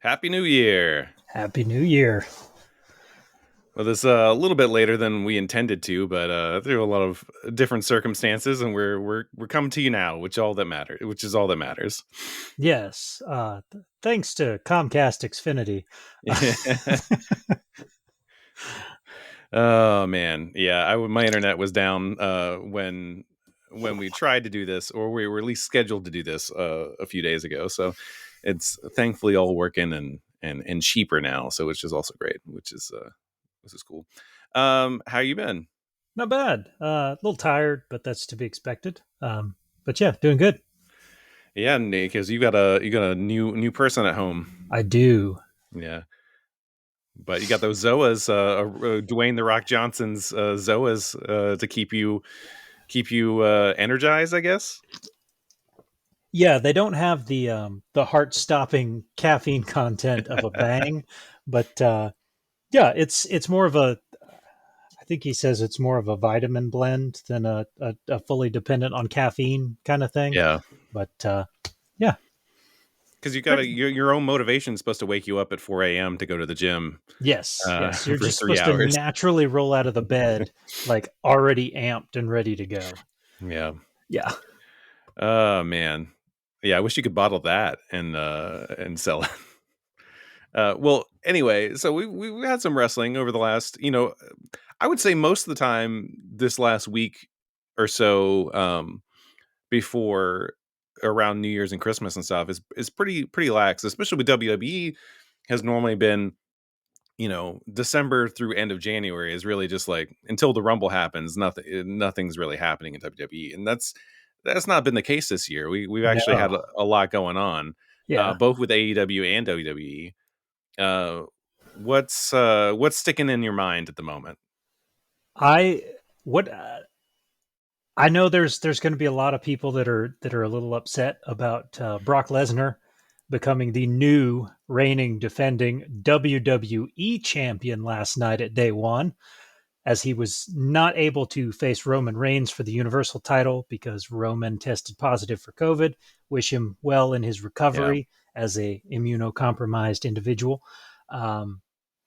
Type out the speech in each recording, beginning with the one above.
Happy New Year. Happy New Year. Well, this a little bit later than we intended to, but through a lot of different circumstances, and we're coming to you now, which is all that matters. Yes, thanks to Comcast Xfinity. Oh man, yeah. My internet was down when we tried to do this, or we were at least scheduled to do this a few days ago. So it's thankfully all working and cheaper now. So which is also great, which is cool. How you been? Not bad. A little tired, but that's to be expected. But yeah, doing good. Yeah, because you got a new person at home. I do. Yeah, but you got those Zoas, Dwayne the Rock Johnson's Zoas to keep you energized, I guess. Yeah, they don't have the heart-stopping caffeine content of a Bang, but yeah, it's more of a. I think he says it's more of a vitamin blend than a fully dependent on caffeine kind of thing. Yeah, But yeah, because you got pretty, to your own motivation is supposed to wake you up at 4 a.m. to go to the gym yes. You're for just three supposed to hours. naturally roll out of the bed, like already amped and ready to go. Yeah. Yeah. Oh man. Yeah, I wish you could bottle that and sell it. Well, anyway, so we had some wrestling over the last, I would say most of the time this last week or so, before around New Year's and Christmas and stuff is pretty lax, especially with WWE has normally been, December through end of January is really just like until the Rumble happens, nothing's really happening in WWE, and that's not been the case this year. We've actually had No. a lot going on, Yeah. both with AEW and WWE. Uh, what's sticking in your mind at the moment? I what I know there's going to be a lot of people that are a little upset about Brock Lesnar becoming the new reigning defending WWE champion last night at day 1, as he was not able to face Roman Reigns for the Universal title because Roman tested positive for COVID. Wish him well in his Yeah, recovery as a immunocompromised individual. Um,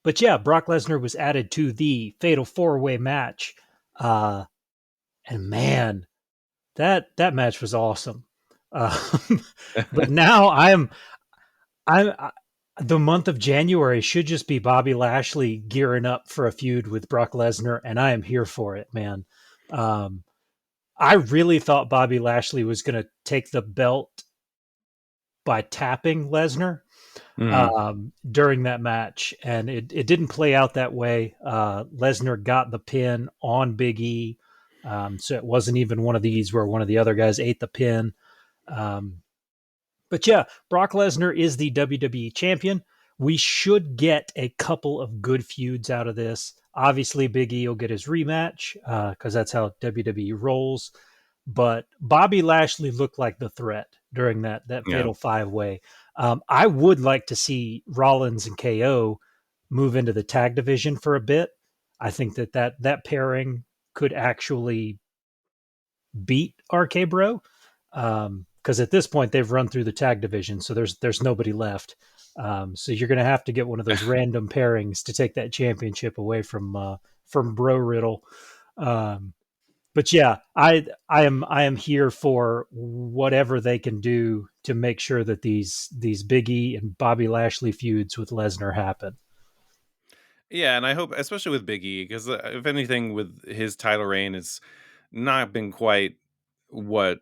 but yeah, Brock Lesnar was added to the Fatal 4-Way match, uh, and man, that match was awesome. But now I the month of January should just be Bobby Lashley gearing up for a feud with Brock Lesnar, and I am here for it, man. Um, I really thought Bobby Lashley was going to take the belt by tapping Lesnar mm, during that match, and it didn't play out that way. Lesnar got the pin on Big E, so it wasn't even one of these where one of the other guys ate the pin. Um, But yeah, Brock Lesnar is the WWE champion. We should get a couple of good feuds out of this. Obviously, Big E will get his rematch because that's how WWE rolls. But Bobby Lashley looked like the threat during that yeah. Fatal 5-Way. I would like to see Rollins and KO move into the tag division for a bit. I think that pairing could actually beat RK Bro, because at this point they've run through the tag division, so there's nobody left. So you're going to have to get one of those random pairings to take that championship away from Bro Riddle. Um, but yeah, I am here for whatever they can do to make sure that these Big E and Bobby Lashley feuds with Lesnar happen. Yeah, and I hope, especially with Big E, because if anything, with his title reign, it's not been quite what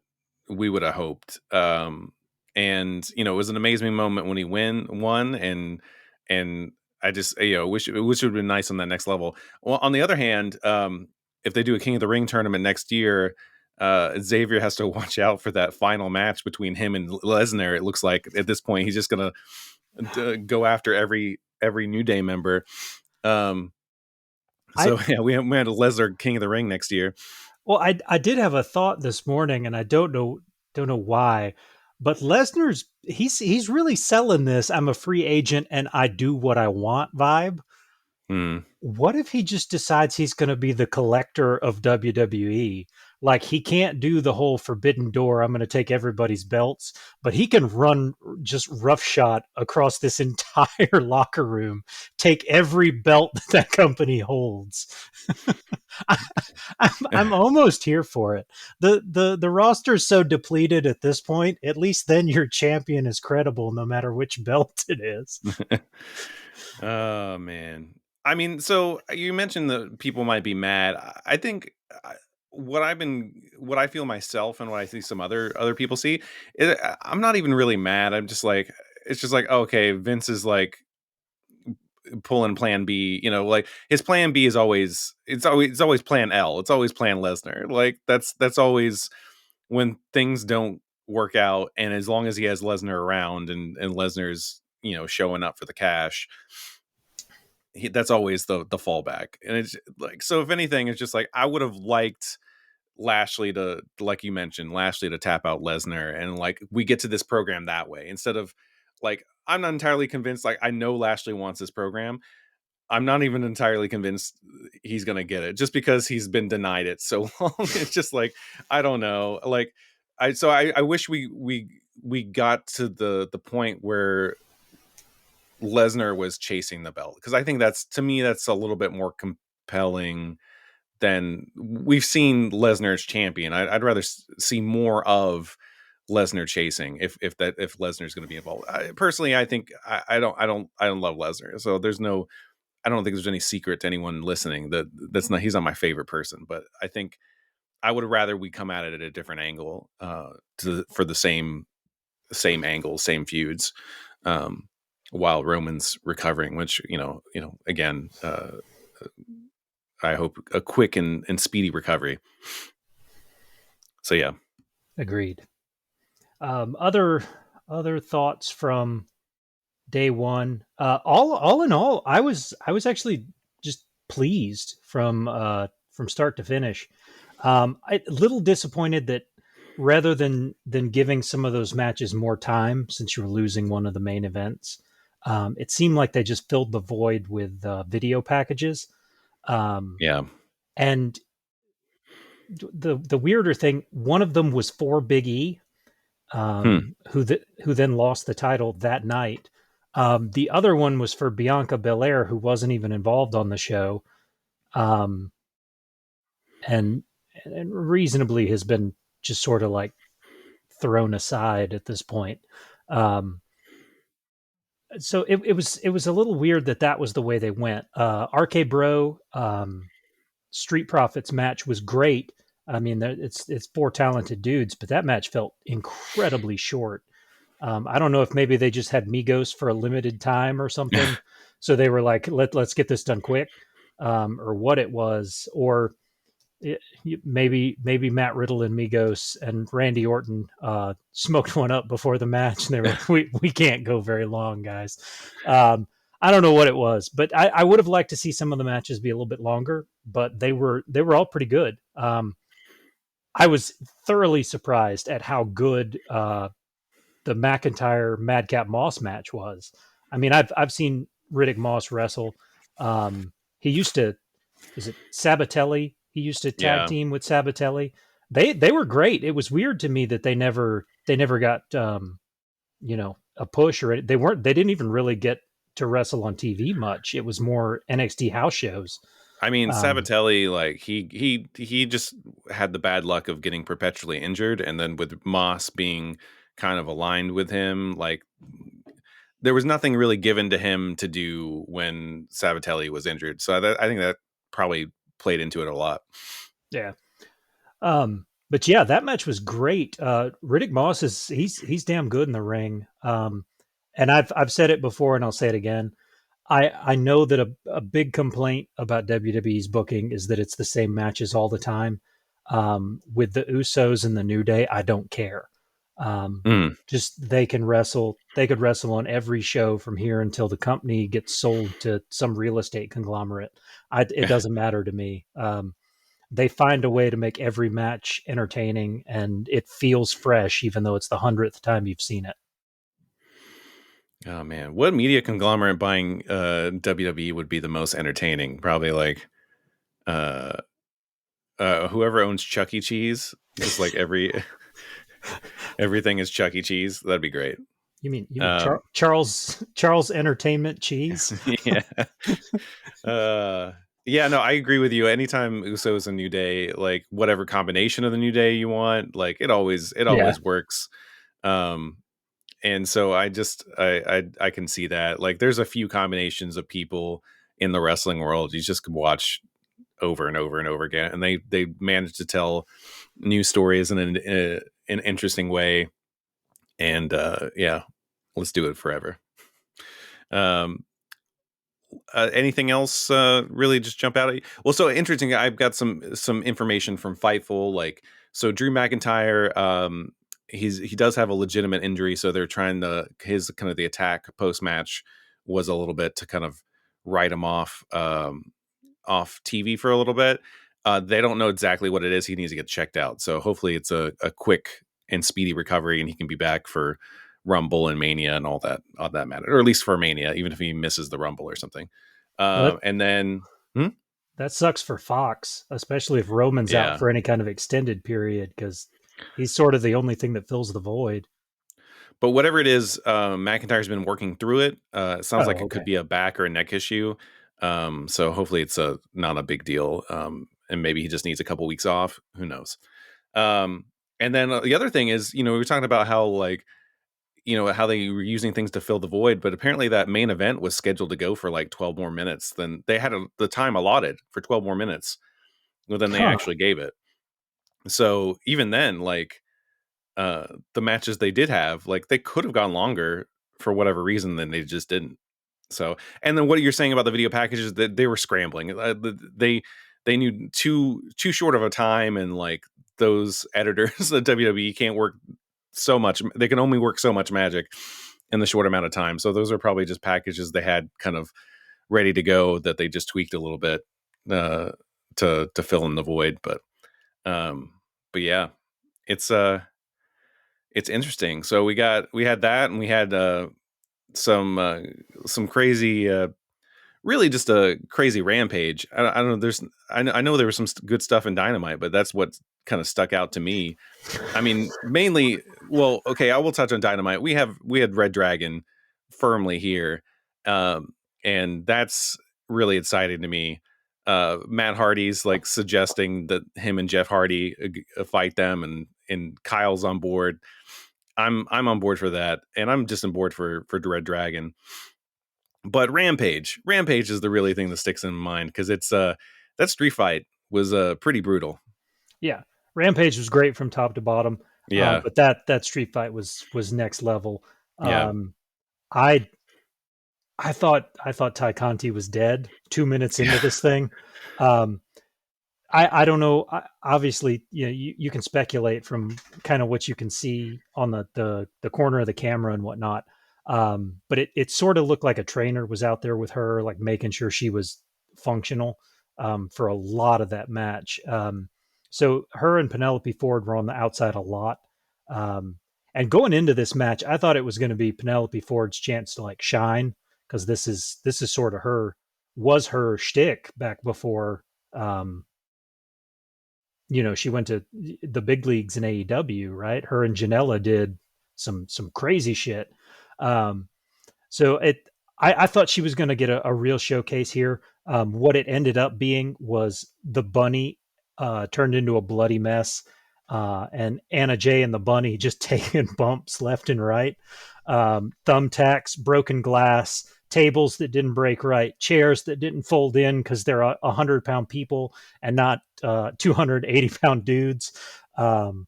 we would have hoped. And it was an amazing moment when he won, and I just wish it would have been nice on that next level. Well, on the other hand, if they do a King of the Ring tournament next year, Xavier has to watch out for that final match between him and Lesnar. It looks like at this point he's just gonna go after every New Day member. Um, I so yeah, we had a Lesnar King of the Ring next year. Well, I did have a thought this morning, and I don't know why, but Lesnar's he's really selling this "I'm a free agent and I do what I want" vibe. Hmm. What if he just decides he's going to be the collector of WWE? Like he can't do the whole forbidden door, I'm going to take everybody's belts, but he can run just roughshod across this entire locker room, take every belt that that company holds. I, I'm almost here for it. The roster is so depleted at this point. At least then your champion is credible, no matter which belt it is. Oh man. I mean, so you mentioned that people might be mad. I think what I feel myself and what I see some other people see, I'm not even really mad. I'm just like, it's just like, okay, Vince is like pulling plan B, like his plan B is always it's always plan L. It's always plan Lesnar. Like that's always when things don't work out, and as long as he has Lesnar around and Lesnar's, showing up for the cash, that's always the fallback. And it's like, so if anything, it's just like I would have liked Lashley to, like you mentioned, Lashley to tap out Lesnar, and like we get to this program that way instead of like, I'm not entirely convinced. Like, I know Lashley wants this program. I'm not even entirely convinced he's gonna get it just because he's been denied it so long. It's just like, I don't know. Like, I wish we got to the point where Lesnar was chasing the belt, because I think that's, to me, that's a little bit more compelling than we've seen Lesnar's champion. I'd rather see more of Lesnar chasing if Lesnar's going to be involved. Personally, I think I don't love Lesnar, so I don't think there's any secret to anyone listening he's not my favorite person, but I think I would rather we come at it at a different angle, for the same angles, same feuds, um, while Roman's recovering, which, again, I hope a quick and speedy recovery. So yeah. Agreed. Other thoughts from day one. All in all, I was actually just pleased from start to finish. A little disappointed that rather than giving some of those matches more time, since you were losing one of the main events, it seemed like they just filled the void with video packages. Um, Yeah. and the weirder thing, one of them was for Big E, Hmm. who then lost the title that night. The other one was for Bianca Belair, who wasn't even involved on the show, um, and and reasonably has been just sort of like thrown aside at this point. Um, so it was a little weird that was the way they went. RK Bro, Street Profits match was great. I mean, it's four talented dudes, but that match felt incredibly short. I don't know if maybe they just had Migos for a limited time or something, so they were like, let's get this done quick, or what it was, or maybe Matt Riddle and Migos and Randy Orton smoked one up before the match, and they were like, we can't go very long, guys. I don't know what it was, but I would have liked to see some of the matches be a little bit longer, but they were all pretty good. I was thoroughly surprised at how good the McIntyre Madcap Moss match was. I mean, I've seen Riddick Moss wrestle. He used to, is it Sabatelli? He used to tag Yeah. team with Sabatelli. They were great. It was weird to me that they never got a push, or they didn't even really get to wrestle on TV much. It was more NXT house shows. I mean, Um, Sabatelli, like he just had the bad luck of getting perpetually injured, and then with Moss being kind of aligned with him, like there was nothing really given to him to do when Sabatelli was injured. So I think that probably played into it a lot. yeah. But yeah, that match was great. Riddick Moss he's damn good in the ring. And I've said it before and I'll say it again. I know that a big complaint about WWE's booking is that it's the same matches all the time. With the Usos and the New Day, I don't care. Mm. Just they can wrestle. They could wrestle on every show from here until the company gets sold to some real estate conglomerate. It doesn't matter to me. They find a way to make every match entertaining, and it feels fresh, even though it's the 100th time you've seen it. Oh man, what media conglomerate buying WWE would be the most entertaining? Probably like uh whoever owns Chuck E. Cheese, just like everything is Chuck E. Cheese. That'd be great. You mean Um, Charles Entertainment Cheese? yeah. Uh, yeah, no, I agree with you. Anytime Uso's a New Day, like whatever combination of the New Day you want, like it Yeah. always works. Um, and so I can see that. Like, there's a few combinations of people in the wrestling world you just could watch over and over and over again, and they manage to tell new stories in an interesting way. And yeah, let's do it forever. Um, anything else really just jump out at you? Well, so interesting. I've got some information from Fightful. Like, so Drew McIntyre, he does have a legitimate injury, so they're trying to his kind of the attack post match was a little bit to kind of write him off TV for a little bit. They don't know exactly what it is. He needs to get checked out. So hopefully it's a quick and speedy recovery, and he can be back for Rumble and Mania and all that matter, or at least for Mania, even if he misses the Rumble or something. Well, And then, hmm? that sucks for Fox, especially if Roman's out Yeah, for any kind of extended period, because he's sort of the only thing that fills the void. but whatever it is, McIntyre's been working through it. It sounds like Oh, it could okay. be a back or a neck issue. So hopefully it's not a big deal. And maybe he just needs a couple weeks off. Who knows? And then the other thing is, we were talking about how like how they were using things to fill the void, but apparently that main event was scheduled to go for like 12 more minutes than they had the time allotted for 12 more minutes than they Huh. actually gave it. So even then, like the matches they did have, like they could have gone longer for whatever reason, then they just didn't. So, and then what you're saying about the video packages, that they were scrambling. They knew too short of a time, and like those editors, the WWE can't work so much. They can only work so much magic in the short amount of time. So those are probably just packages they had kind of ready to go that they just tweaked a little bit uh, to fill in the void. Um, but yeah, it's it's interesting. So we had that, and we had some some crazy really just a crazy rampage. I don't know. I know there was some good stuff in Dynamite, but that's what kind of stuck out to me. I mean, mainly, well, okay, I will touch on Dynamite. We had Red Dragon firmly here, and that's really exciting to me. Matt Hardy's like suggesting that him and Jeff Hardy fight them, and Kyle's on board. I'm on board for that, and I'm just on board for Red Dragon. But Rampage is the really thing that sticks in mind, because it's that street fight was pretty brutal. Yeah, Rampage was great from top to bottom, Yeah, but that street fight was next level. yeah, Um, I I thought Ty Conti was dead 2 minutes into yeah, this thing. Um, I don't know. Obviously, you can speculate from kind of what you can see on the corner of the camera and whatnot. But it sort of looked like a trainer was out there with her, like making sure she was functional for a lot of that match. So her and Penelope Ford were on the outside a lot. Um, and going into this match, I thought it was going to be Penelope Ford's chance to like shine, because this is sort of her shtick back before um, she went to the big leagues in AEW, right? Her and Janela did some crazy shit. Um, so I thought she was going to get a real showcase here. What it ended up being was the bunny turned into a bloody mess, and Anna Jay and the bunny just taking bumps left and right, thumbtacks, broken glass, tables that didn't break right, chairs that didn't fold in because they're 100-pound people and not 280-pound dudes. Um,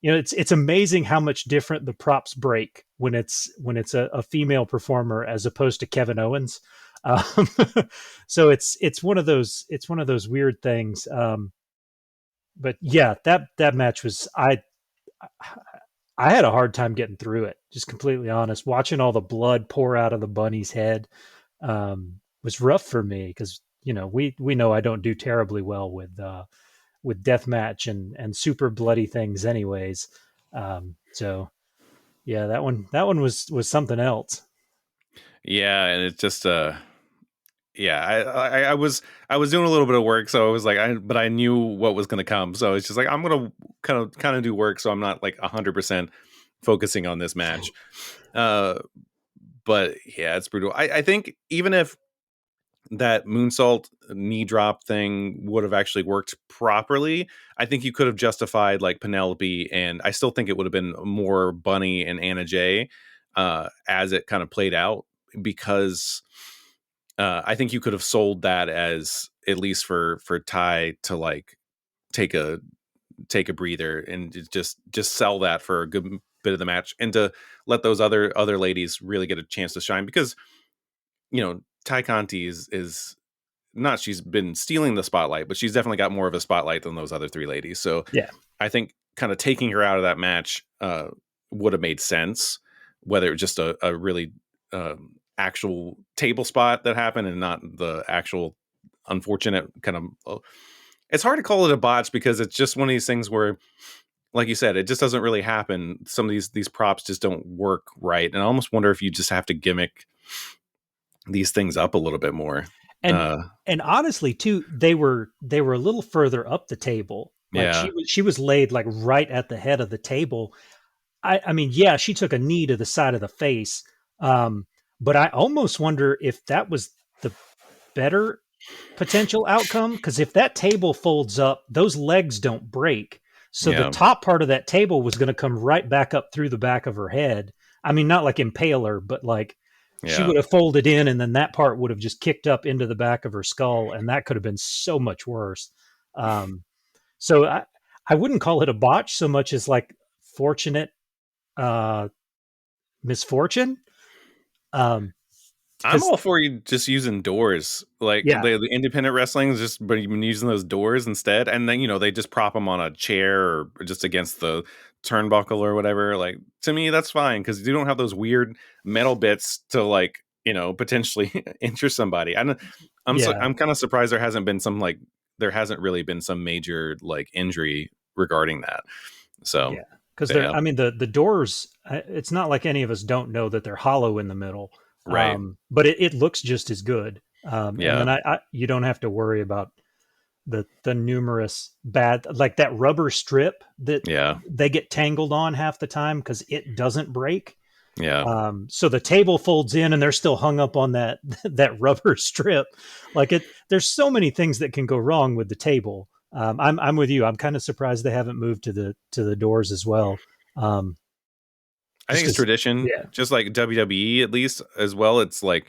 it's amazing how much different the props break when it's a female performer as opposed to Kevin Owens. Um, so it's one of those weird things. But yeah, that match was I had a hard time getting through it. Just completely honest, watching all the blood pour out of the bunny's head was rough for me, because we know I don't do terribly well with deathmatch and super bloody things anyways. So yeah, that one was something else. yeah. And it's just yeah, I was doing a little bit of work, so I was like, but I knew what was going to come, so it's just like I'm gonna kind of do work, so I'm not like 100% focusing on this match. Uh, but yeah, it's brutal. I think even if that moonsault knee drop thing would have actually worked properly, I think you could have justified like Penelope, and I still think it would have been more Bunny and Anna Jay as it kind of played out, because I think you could have sold that as at least for Ty to like take a take a breather and just sell that for a good bit of the match, and to let those other ladies really get a chance to shine, because Ty Conti is not, she's been stealing the spotlight, but she's definitely got more of a spotlight than those other three ladies. So Yeah. I think kind of taking her out of that match would have made sense, whether it was just a really actual table spot that happened and not the actual unfortunate kind of. It's hard to call it a botch because it's just one of these things where, like you said, it just doesn't really happen. Some of these props just don't work right, and I almost wonder if you just have to gimmick these things up a little bit more. And and honestly too, they were a little further up the table. Like Yeah, she was laid like right at the head of the table. I mean, yeah, she took a knee to the side of the face. Um, but I almost wonder if that was the better potential outcome, because if that table folds up, those legs don't break. So the yeah, top part of that table was going to come right back up through the back of her head. I mean, not like impale her, but like she yeah. would have folded in, and then that part would have just kicked up into the back of her skull, and that could have been so much worse. Um, so I wouldn't call it a botch so much as like fortunate uh, misfortune. Um, I'm because all for you just using doors, like yeah, the independent wrestling is just, but you've been using those doors instead, and then they just prop them on a chair or just against the turnbuckle or whatever. Like, to me, that's fine because you don't have those weird metal bits to like potentially injure somebody. yeah, I'm kind of surprised there hasn't really been some major like injury regarding that. So yeah. Because they're, yeah, I mean, the doors. It's not like any of us don't know that they're hollow in the middle. right, But it looks just as good. And yeah, then you don't have to worry about the numerous bad, like that rubber strip that yeah, they get tangled on half the time because it doesn't break. yeah. So the table folds in and they're still hung up on that that rubber strip. Like there's so many things that can go wrong with the table. I'm with you. I'm kind of surprised they haven't moved to the doors as well. Um, I just think it's because, tradition, yeah, just like WWE at least as well. It's like,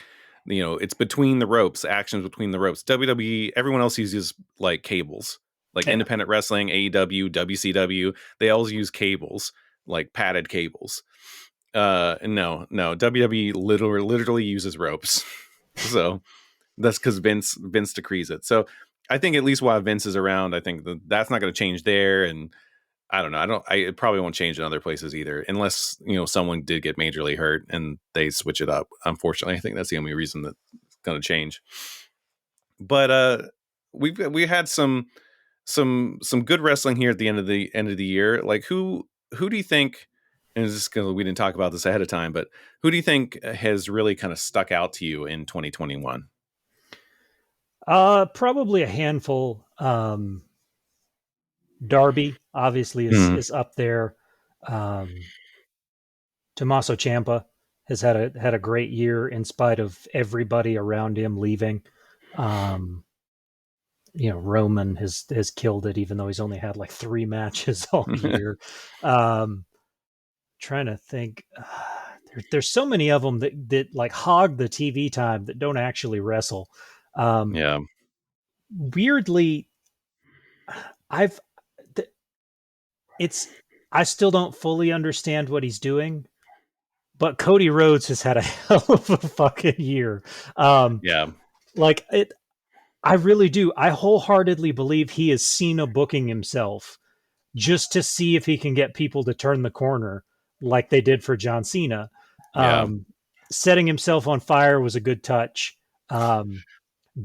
it's between the ropes, actions between the ropes. WWE, everyone else uses like cables, like yeah, independent wrestling, AEW, WCW. They all use cables, like padded cables. No, WWE literally uses ropes. So that's because Vince decrees it. So I think at least while Vince is around, I think that's not going to change there. And I don't know. It probably won't change in other places either, unless someone did get majorly hurt and they switch it up. Unfortunately, I think that's the only reason that's going to change. But we had some good wrestling here at the end of the year. Like who do you think? And this is because we didn't talk about this ahead of time, but who do you think has really kind of stuck out to you in 2021? probably a handful. Darby obviously Hmm. is up there. Um, Tommaso Ciampa has had a great year in spite of everybody around him leaving. Um, Roman has killed it, even though he's only had like 3 matches all year. Um, trying to think, there's so many of them that like hog the TV time that don't actually wrestle. Um, Yeah, weirdly, I've th- it's I still don't fully understand what he's doing, but Cody Rhodes has had a hell of a fucking year. Um, yeah, like it, I really do. I wholeheartedly believe he is Cena booking himself just to see if he can get people to turn the corner, like they did for John Cena. yeah, Um, setting himself on fire was a good touch. Um,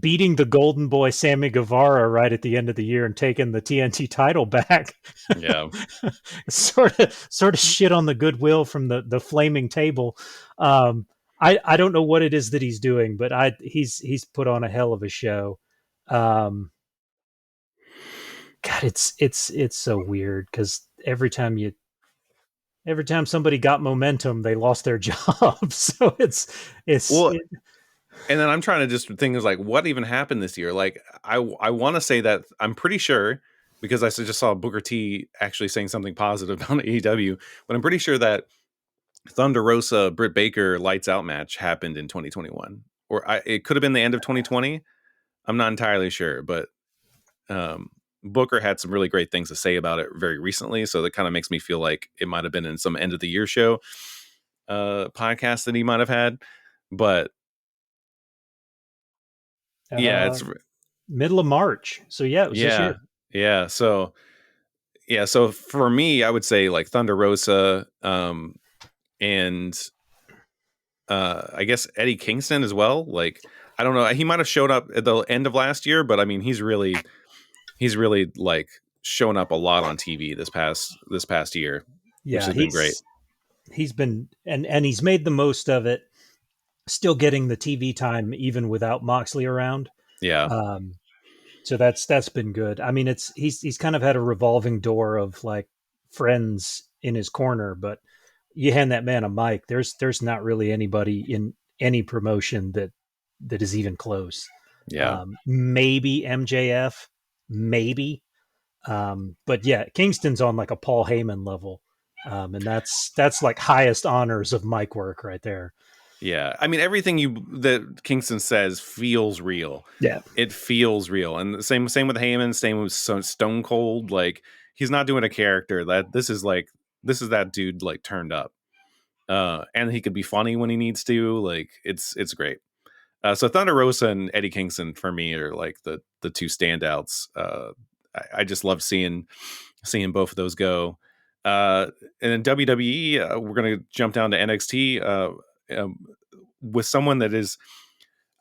beating the Golden Boy Sammy Guevara right at the end of the year and taking the TNT title back, yeah, sort of shit on the goodwill from the flaming table. Um, I don't know what it is that he's doing, but he's put on a hell of a show. Um, God, it's so weird because every time somebody got momentum, they lost their job. So it's Well, it, and then I'm trying to just think is like, what even happened this year? Like, I want to say that I'm pretty sure because just saw Booker T actually saying something positive about AEW, but I'm pretty sure that Thunder Rosa Britt Baker lights out match happened in 2021, or it could have been the end of 2020. I'm not entirely sure, but um, Booker had some really great things to say about it very recently, so that kind of makes me feel like it might have been in some end of the year show podcast that he might have had. But yeah, uh, it's middle of March. So yeah, it was this yeah, year. yeah. So yeah, so for me, I would say like Thunder Rosa, and I guess Eddie Kingston as well. Like I don't know, he might have showed up at the end of last year, but I mean, he's really like shown up a lot on TV this past year, which Yeah, has been great. he's been and he's made the most of it. Still getting the TV time even without Moxley around. Yeah, Um, so that's been good. I mean, he's kind of had a revolving door of like friends in his corner, but you hand that man a mic, there's not really anybody in any promotion that is even close. yeah, Maybe MJF, maybe, but yeah, Kingston's on like a Paul Heyman level, and that's like highest honors of mic work right there. yeah. I mean, everything you that Kingston says feels real. Yeah, It feels real, and the same with Heyman. Same with Stone Cold. Like he's not doing a character. This is that dude like turned up. And he could be funny when he needs to. Like it's great. So Thunder Rosa and Eddie Kingston for me are like the two standouts. I just love seeing both of those go. And in WWE, we're gonna jump down to NXT um, with someone that is,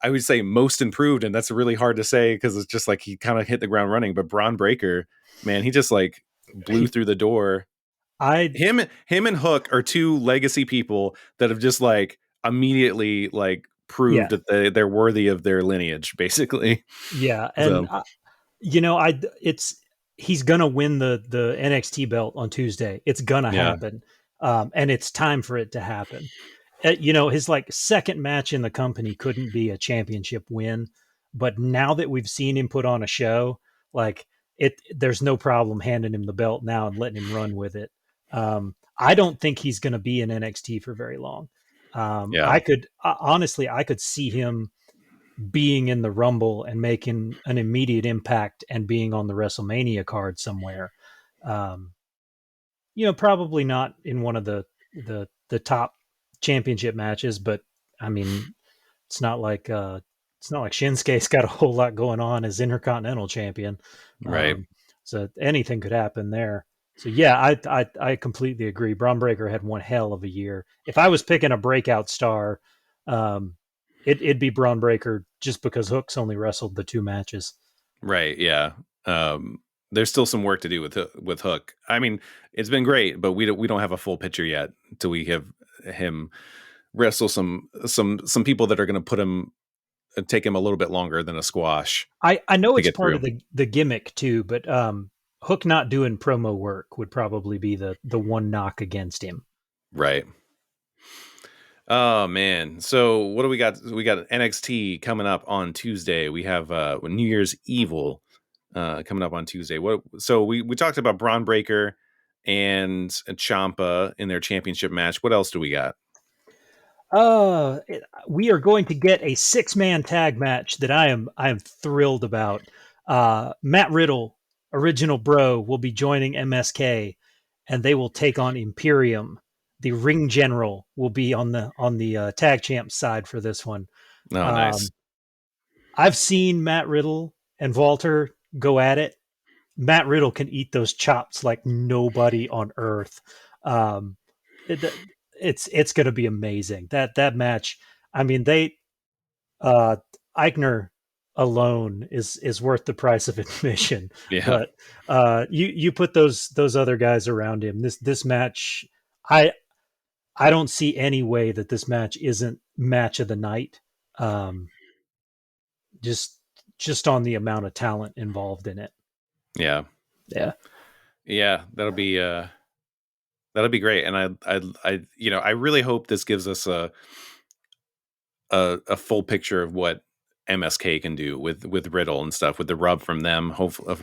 I would say, most improved, and that's really hard to say because it's just like he kind of hit the ground running. But Braun Breaker, man, he just like blew through the door. I Him and Hook are two legacy people that have just like immediately like proved yeah that they're worthy of their lineage, basically. yeah, and So I it's he's gonna win the NXT belt on Tuesday. It's gonna yeah, happen, and it's time for it to happen. His like second match in the company couldn't be a championship win, but now that we've seen him put on a show, like there's no problem handing him the belt now and letting him run with it. I don't think he's going to be in NXT for very long. yeah, I could honestly, I could see him being in the Rumble and making an immediate impact and being on the WrestleMania card somewhere. Um, probably not in one of the top championship matches, but I mean, it's not like it's not like Shinsuke's got a whole lot going on as Intercontinental Champion. right, So anything could happen there. So yeah, I completely agree. Braun Breaker had one hell of a year. If I was picking a breakout star, um, it'd be Braun Breaker just because Hook's only wrestled the two matches. right, yeah. There's still some work to do with Hook. I mean, it's been great, but we don't have a full picture yet until we have him wrestle some people that are going to put him take him a little bit longer than a squash I know to it's get part through. of the gimmick too, but Hook not doing promo work would probably be the one knock against him. Right. Oh man. So what do we got? We got NXT coming up on Tuesday. We have New Year's Evil coming up on Tuesday. So we talked about Braun Breaker and Ciampa in their championship match. What else do we got? We are going to get a 6-man tag match that I am thrilled about. Matt Riddle, original Bro, will be joining MSK, and they will take on Imperium. The Ring General will be on the tag champ side for this one. Oh, nice. Um, I've seen Matt Riddle and Walter go at it. Matt Riddle can eat those chops like nobody on earth. Um, it, it's going to be amazing. That match. I mean, uh, Eichner alone is worth the price of admission. Yeah. But you put those other guys around him. This match, I I don't see any way that this match isn't match of the night. Um, just just on the amount of talent involved in it. Yeah. Yeah. Yeah, that'll be great. And I really hope this gives us a full picture of what MSK can do with Riddle and stuff, with the rub from them,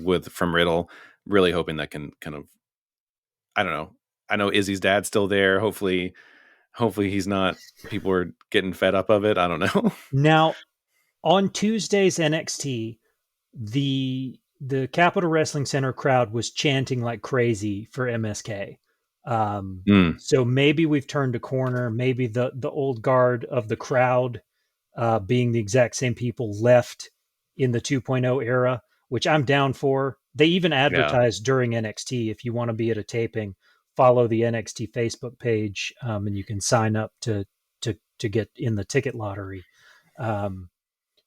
with from Riddle. Really hoping that can kind of, I don't know. I know Izzy's dad's still there. Hopefully he's not. People are getting fed up of it. I don't know. Now on Tuesday's NXT, the Capitol Wrestling Center crowd was chanting like crazy for MSK. Um, Mm, so maybe we've turned a corner. Maybe the old guard of the crowd, being the exact same people, left in the 2.0 era, which I'm down for. They even yeah. advertised during NXT, if you want to be at a taping, follow the NXT Facebook page, and you can sign up to get in the ticket lottery. Um,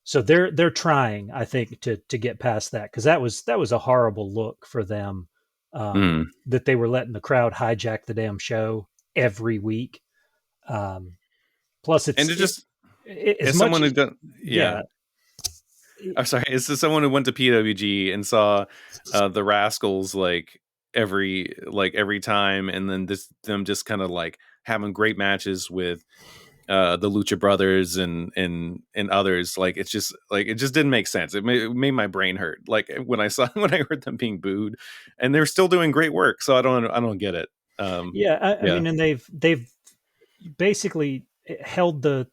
so they're trying, I think, to get past that, because that was a horrible look for them, Mm. that they were letting the crowd hijack the damn show every week. Um, plus, And it just, as as much someone who as, done, yeah. yeah, I'm sorry. It's just someone who went to PWG and saw the Rascals every time, and then them just kind of like having great matches with the Lucha Brothers and others. Like it's just like it just didn't make sense. It made my brain hurt. Like when I saw when I heard them being booed, and they're still doing great work. So I don't get it. yeah. I Yeah, mean, and they've basically held the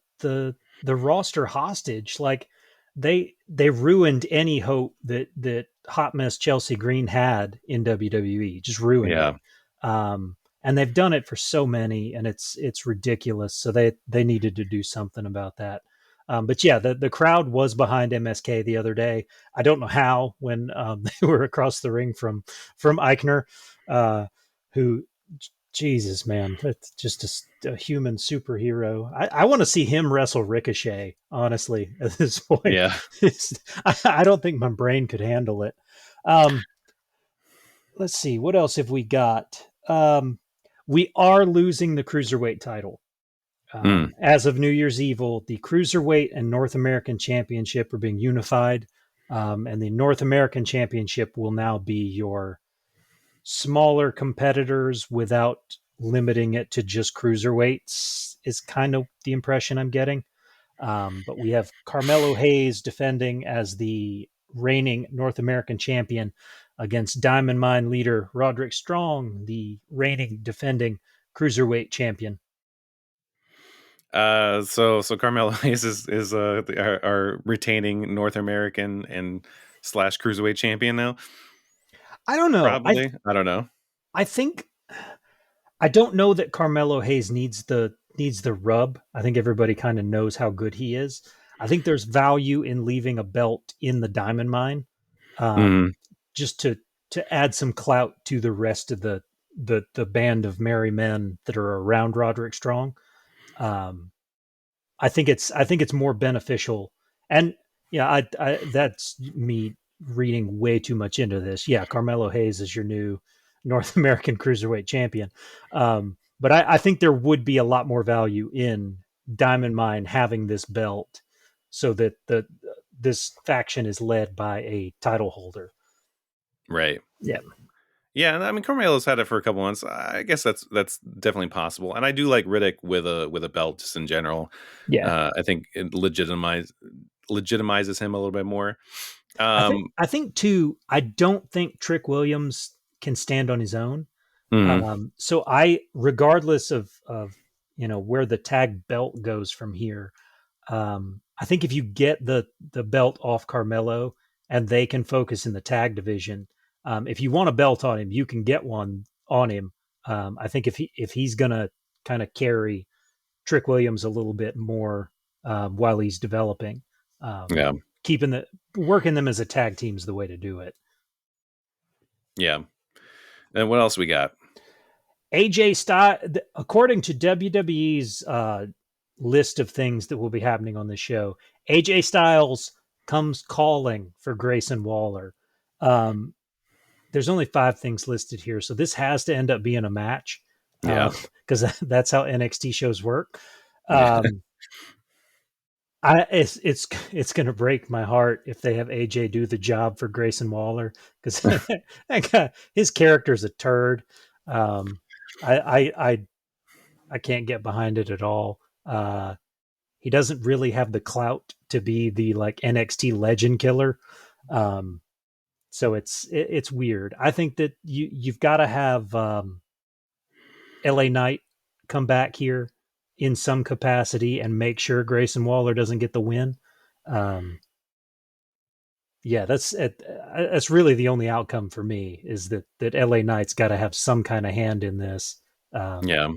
roster hostage. Like they ruined any hope that hot mess Chelsea Green had in WWE. Just ruined it. yeah. And they've done it for so many, and it's ridiculous. So they needed to do something about that. But yeah, the crowd was behind MSK the other day. I don't know how, when they were across the ring from Eichner, uh, who, Jesus, man, that's just a human superhero. I want to see him wrestle Ricochet, honestly, at this point. Yeah. I don't think my brain could handle it. Um, let's see, what else have we got? We are losing the cruiserweight title. Mm. As of New Year's Evil, the cruiserweight and North American Championship are being unified, and the North American Championship will now be your smaller competitors without limiting it to just cruiserweights, is kind of the impression I'm getting. But we have Carmelo Hayes defending as the reigning North American champion against Diamond Mine leader Roderick Strong, the reigning defending cruiserweight champion. So Carmelo Hayes our retaining North American and slash cruiserweight champion now. I don't know. Probably. I don't know. I think I don't know that Carmelo Hayes needs the rub. I think everybody kind of knows how good he is. I think there's value in leaving a belt in the Diamond Mine, um, Mm, just to add some clout to the rest of the band of merry men that are around Roderick Strong. Um, I think it's more beneficial. And yeah, I that's me reading way too much into this. Yeah, Carmelo Hayes is your new North American Cruiserweight Champion. But I think there would be a lot more value in Diamond Mine having this belt, so that this faction is led by a title holder. right. Yeah, Yeah, and I mean Carmelo's had it for a couple months. I guess that's definitely possible. And I do like Riddick with a belt just in general. yeah. I think it legitimizes him a little bit more. I think Um, I think too. I don't think Trick Williams can stand on his own. mm, So I, regardless of where the tag belt goes from here, I think if you get the belt off Carmelo and they can focus in the tag division, if you want a belt on him, you can get one on him. I think if he's gonna kind of carry Trick Williams a little bit more, while he's developing, um, yeah, keeping the working them as a tag team is the way to do it. yeah. And what else we got? AJ Styles, according to WWE's list of things that will be happening on the show, AJ Styles comes calling for Grayson Waller. Um, there's only 5 things listed here, so this has to end up being a match, Yeah, because that's how NXT shows work. yeah. Um, It's going to break my heart if they have AJ do the job for Grayson Waller, because his character's a turd. Um, I, I I I can't get behind it at all. He doesn't really have the clout to be the like NXT legend killer. Um, so it's weird. I think that you've got to have LA Knight come back here in some capacity and make sure Grayson Waller doesn't get the win. Um, yeah, that's really the only outcome for me, is that LA Knight's got to have some kind of hand in this, Yeah.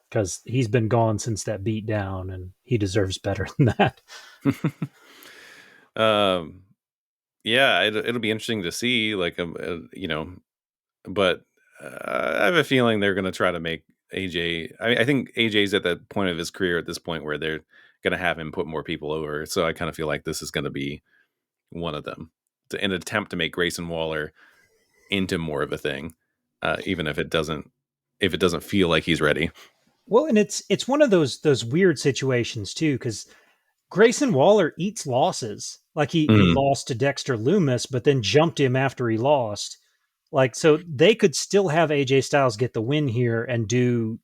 because he's been gone since that beat down, and he deserves better than that. um, yeah, it'll be interesting to see, like, but I have a feeling they're going to try to make AJ. I think AJ's at that point of his career at this point where they're going to have him put more people over. So I kind of feel like this is going to be one of them, to an attempt to make Grayson Waller into more of a thing, even if it doesn't feel like he's ready. Well, and it's one of those weird situations too, because Grayson Waller eats losses. Like he Mm, lost to Dexter Loomis, but then jumped him after he lost. Like, so they could still have AJ Styles get the win here and do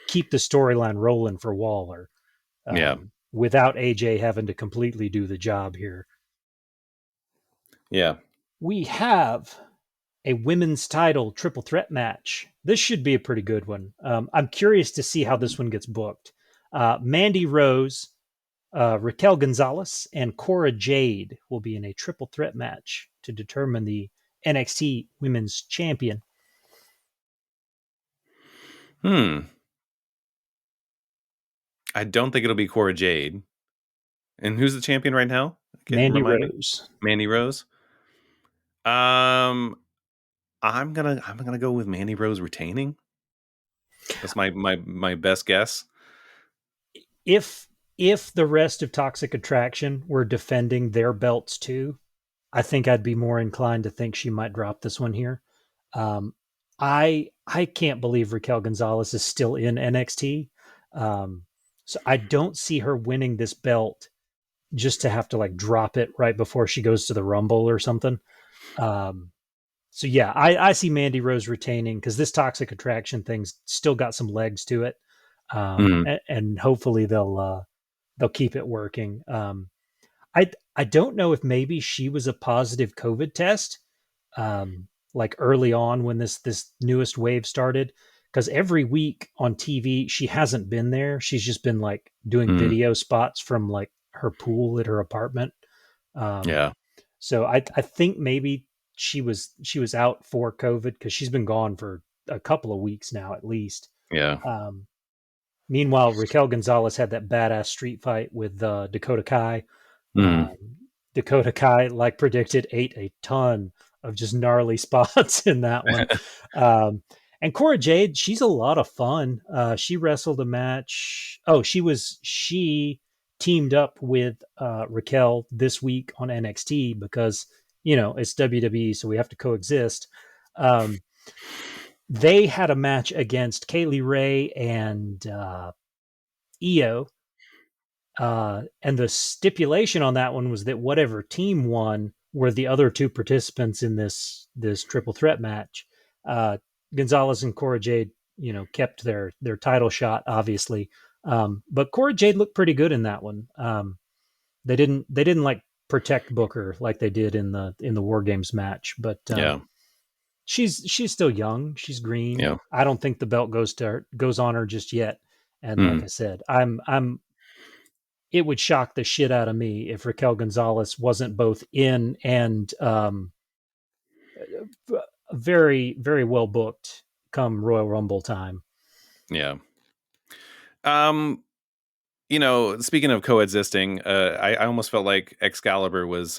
keep the storyline rolling for Waller, yeah, without AJ having to completely do the job here. yeah. We have a women's title triple threat match. This should be a pretty good one. I'm curious to see how this one gets booked. Mandy Rose, Raquel Gonzalez, and Cora Jade will be in a triple threat match to determine the NXT Women's Champion. Hmm. I don't think it'll be Cora Jade. And who's the champion right now? Can Mandy remind me. Rose. Mandy Rose. Um, I'm gonna go with Mandy Rose retaining. That's my best guess. If if the rest of Toxic Attraction were defending their belts too, I think I'd be more inclined to think she might drop this one here. Um, I can't believe Raquel Gonzalez is still in NXT. Um, so I don't see her winning this belt just to have to like drop it right before she goes to the Rumble or something. Um, so yeah, I see Mandy Rose retaining, because this Toxic Attraction thing's still got some legs to it, Mm, and hopefully they'll keep it working. I don't know if maybe she was a positive COVID test, like early on when this newest wave started, because every week on TV she hasn't been there. She's just been like doing mm, video spots from like her pool at her apartment. Um, yeah, so I think maybe she was out for COVID, because she's been gone for a couple of weeks now at least. yeah. Um, Meanwhile, Raquel Gonzalez had that badass street fight with Dakota Kai. Mm, Um, Dakota Kai, like predicted, ate a ton of just gnarly spots in that one. Um, and Cora Jade, she's a lot of fun. She wrestled a match. Oh, she teamed up with Raquel this week on NXT, because it's WWE, so we have to coexist. Um, they had a match against Kaylee Ray and Io, and the stipulation on that one was that whatever team won were the other two participants in this triple threat match. Uh, Gonzalez and Cora Jade, kept their title shot, obviously, but Cora Jade looked pretty good in that one. They didn't like protect Booker like they did in the War Games match, but yeah, she's still young. She's green. yeah. I don't think the belt goes on her just yet. And like Mm, I said, I'm it would shock the shit out of me if Raquel Gonzalez wasn't both in and very, very well booked come Royal Rumble time. yeah. Um, speaking of coexisting, I almost felt like Excalibur was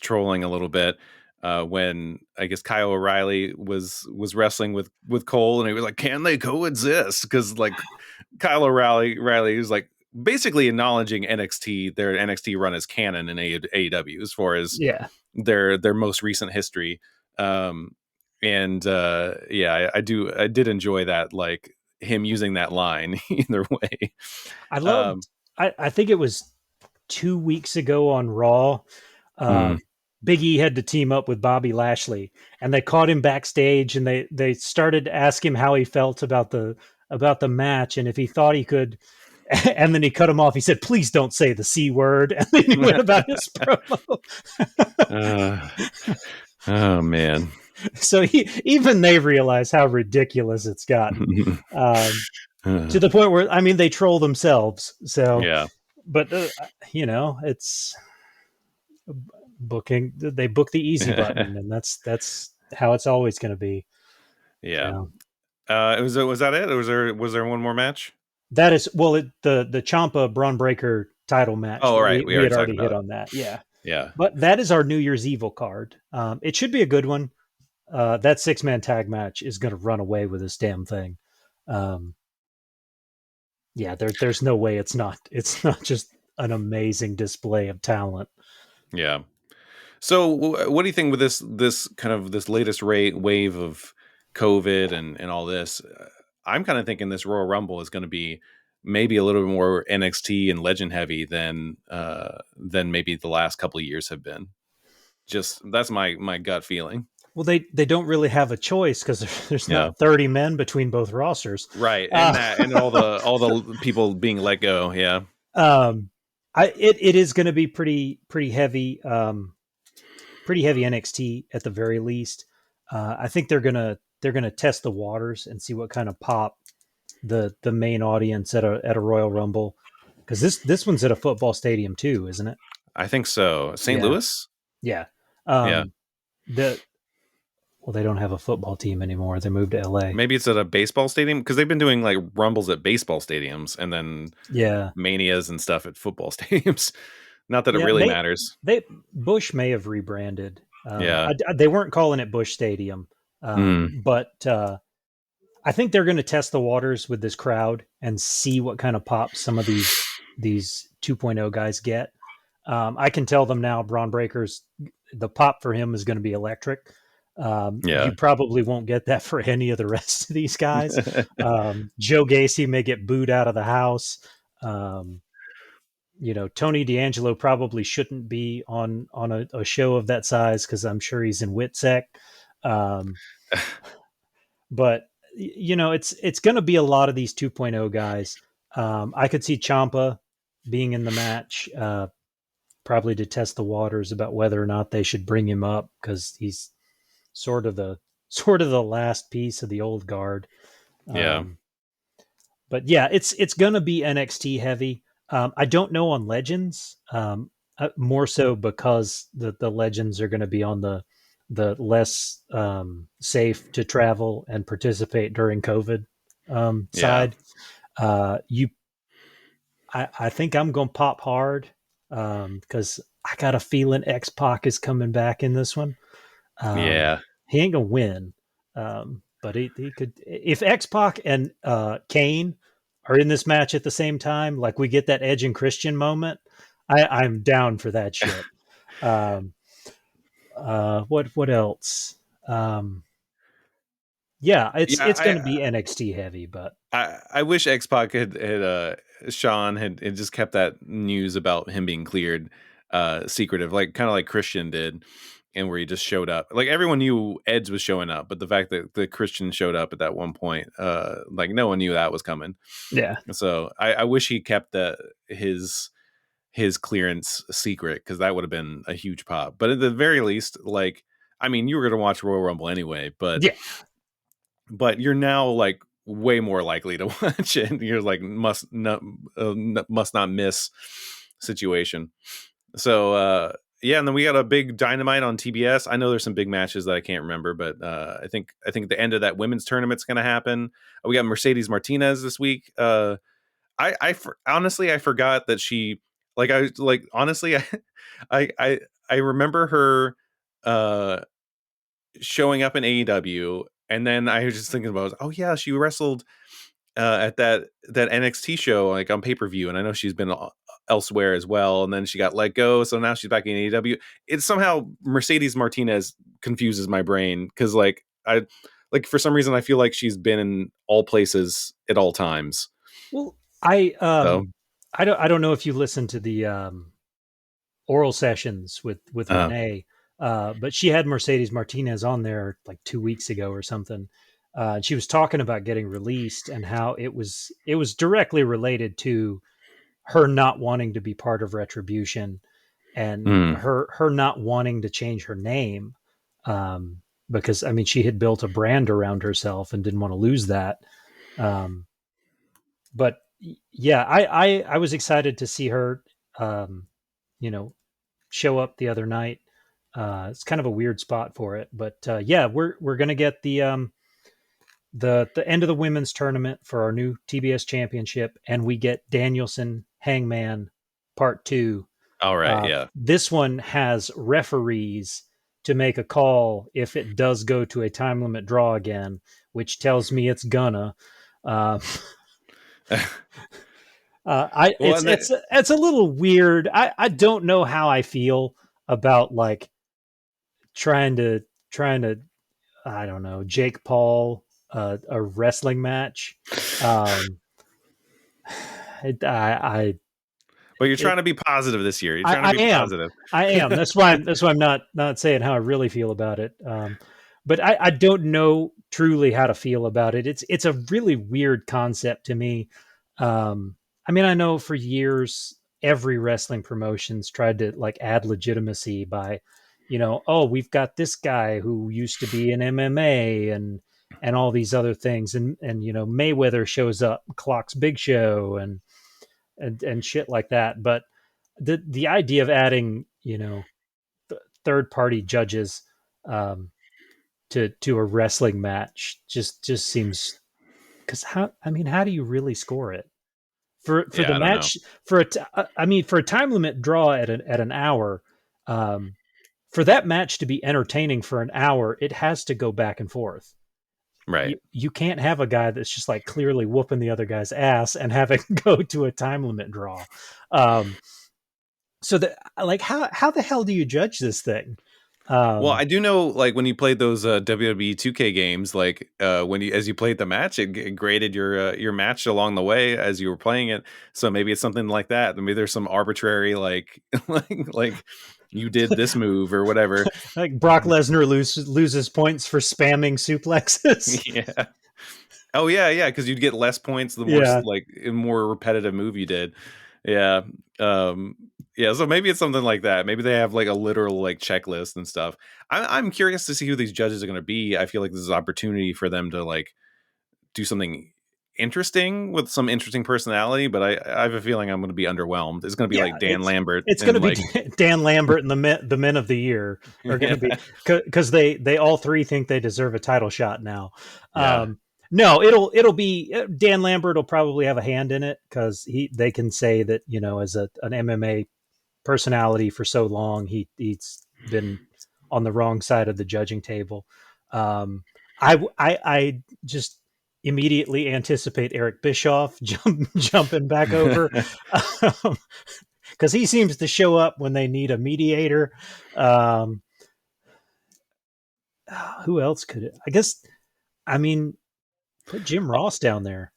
trolling a little bit when I guess Kyle O'Reilly was wrestling with Cole, and he was like, "Can they coexist?" Because like Kyle O'Reilly was like basically acknowledging their NXT run as canon in AEW as far as Yeah. their most recent history. Um, and yeah, I did enjoy that, like him using that line either way. I loved Um, I think it was 2 weeks ago on Raw. Uh, Mm. Big E had to team up with Bobby Lashley, and they caught him backstage, and they started to ask him how he felt about the match, and if he thought he could. And then he cut him off. He said, "Please don't say the C word." And then he went about his promo. uh, oh man. So even they realize how ridiculous it's gotten, um, to Uh, the point where, I mean, they troll themselves. So, yeah. but it's booking. They book the easy button, and that's how it's always going to be. Yeah. So Was that it? Or was there one more match? that is, well, the Champa Braun Breaker title match Oh, that all right. We we already had talked already hit about it. on that. Yeah, Yeah. but that is our New Year's Evil card. It should be a good one. That 6-man tag match is going to run away with this damn thing. Um, yeah, there's no way it's not just an amazing display of talent. Yeah. So, what do you think with this kind of this latest wave of COVID and all this? I'm kind of thinking this Royal Rumble is going to be maybe a little bit more NXT and Legend heavy than maybe the last couple of years have been. Just that's my gut feeling. Well, they don't really have a choice because there's Yeah. not 30 men between both rosters. Right. And Uh, that and all the people being let go. Yeah. um, it is going to be pretty heavy NXT at the very least. I think they're gonna test the waters and see what kind of pop the main audience at a Royal Rumble, because this one's at a football stadium too, isn't it? I think so. St. Yeah, Louis? yeah. Yeah. The Well, they don't have a football team anymore. They moved to LA. Maybe it's at a baseball stadium because they've been doing like rumbles at baseball stadiums and then Yeah, manias and stuff at football stadiums. Not that it yeah. really matters. They Bush may have rebranded. Yeah. They weren't calling it Bush Stadium, Mm, but I think they're going to test the waters with this crowd and see what kind of pop some of these 2.0 guys get. I can tell them now, Braun Breakers, the pop for him is going to be electric. yeah. You probably won't get that for any of the rest of these guys. Joe Gacy may get booed out of the house. Um, Tony D'Angelo probably shouldn't be on a show of that size because I'm sure he's in Witsec. Um, but it's going to be a lot of these 2.0 guys. I could see Champa being in the match, probably to test the waters about whether or not they should bring him up because he's sort of the last piece of the old guard. Yeah. Um, but yeah, it's going to be NXT heavy. I don't know on Legends, more so because the Legends are going to be on the less safe to travel and participate during COVID Yeah. side. You, I think I'm going to pop hard because I got a feeling X Pac is coming back in this one. Um, Yeah. he ain't gonna win, but he could, if X Pac and Kane are in this match at the same time. Like we get that Edge and Christian moment. I'm down for that shit. Um, what else? Um, yeah, Yeah. it's going to be NXT heavy, but I wish X Pac had Sean had just kept that news about him being cleared secretive, like kind of like Christian did, and where he just showed up. Like everyone knew Edge was showing up, but the fact that the Christian showed up at that one point, like no one knew that was coming. yeah. So I wish he kept his clearance secret because that would have been a huge pop. But at the very least, like I mean, you were gonna watch Royal Rumble anyway, Yeah. but you're now like way more likely to watch it. You're like must not miss situation. So yeah, and then we got a big Dynamite on TBS. I know there's some big matches that I can't remember, but I think the end of that women's tournament's going to happen. We got Mercedes Martinez this week. Honestly I forgot that she honestly I I I remember her uh showing up in AEW, and then I was just thinking about, oh yeah, she wrestled at that NXT show like on pay per view, and I know she's been elsewhere as well, and then she got let go, so now she's back in AEW. It's somehow Mercedes Martinez confuses my brain because I like for some reason I feel like she's been in all places at all times. Well, So I don't know if you listened to oral sessions with Uh, Renee. But she had Mercedes Martinez on there like 2 weeks ago or something. And she was talking about getting released and how it was directly related to her not wanting to be part of Retribution and mm. her not wanting to change her name, because I mean she had built a brand around herself and didn't want to lose that. Um, but yeah, I was excited to see her, um, you know, show up the other night. It's kind of a weird spot for it, but yeah, we're gonna get the end of the women's tournament for our new TBS championship, and we get Danielson Hangman Part Two. All right. Yeah. This one has referees to make a call if it does go to a time limit draw again, which tells me it's gonna. Uh, I Well, and it's a little weird. I don't know how I feel about like trying to I don't know Jake Paul a wrestling match. Um, I but you're it, trying to be positive this year. You're trying to I be am. positive. I am. That's why I'm not saying how I really feel about it. But I don't know truly how to feel about it. It's a really weird concept to me. Um, I mean, I know for years every wrestling promotion's tried to like add legitimacy by, oh, we've got this guy who used to be in MMA and all these other things, and Mayweather shows up, clocks Big Show and shit like that. But the idea of adding third party judges, um, to a wrestling match just seems, because how do you really score it for Yeah, the I don't know. match, I mean for a time limit draw at an hour, um, for that match to be entertaining for an hour it has to go back and forth. Right. You can't have a guy that's just like clearly whooping the other guy's ass and have it go to a time limit draw. um, so that, like, how the hell do you judge this thing? Well, um I do know, like when you played those WWE 2K games, like when you as you played the match, it graded your match along the way as you were playing it. So maybe it's something like that. Maybe there's some arbitrary like you did this move or whatever. like Brock Lesnar loses points for spamming suplexes. Yeah. Oh yeah, yeah, because you'd get less points the more Yeah, like more repetitive move you did. Yeah. Um yeah, so maybe it's something like that. Maybe they have like a literal like checklist and stuff. I'm curious to see who these judges are going to be. I feel like this is an opportunity for them to like do something interesting with some interesting personality, but I have a feeling I'm going to be underwhelmed. It's going to be yeah. like Dan It's Lambert it's going and to be like Dan Lambert and the men of the year are going to be, yeah, because they all three think they deserve a title shot now. yeah, No, it'll be Dan Lambert will probably have a hand in it because they can say that as an MMA personality for so long he's been on the wrong side of the judging table. I just immediately anticipate Eric Bischoff jumping back over, because he seems to show up when they need a mediator. Um, who else could it? I guess, I mean, put Jim Ross down there.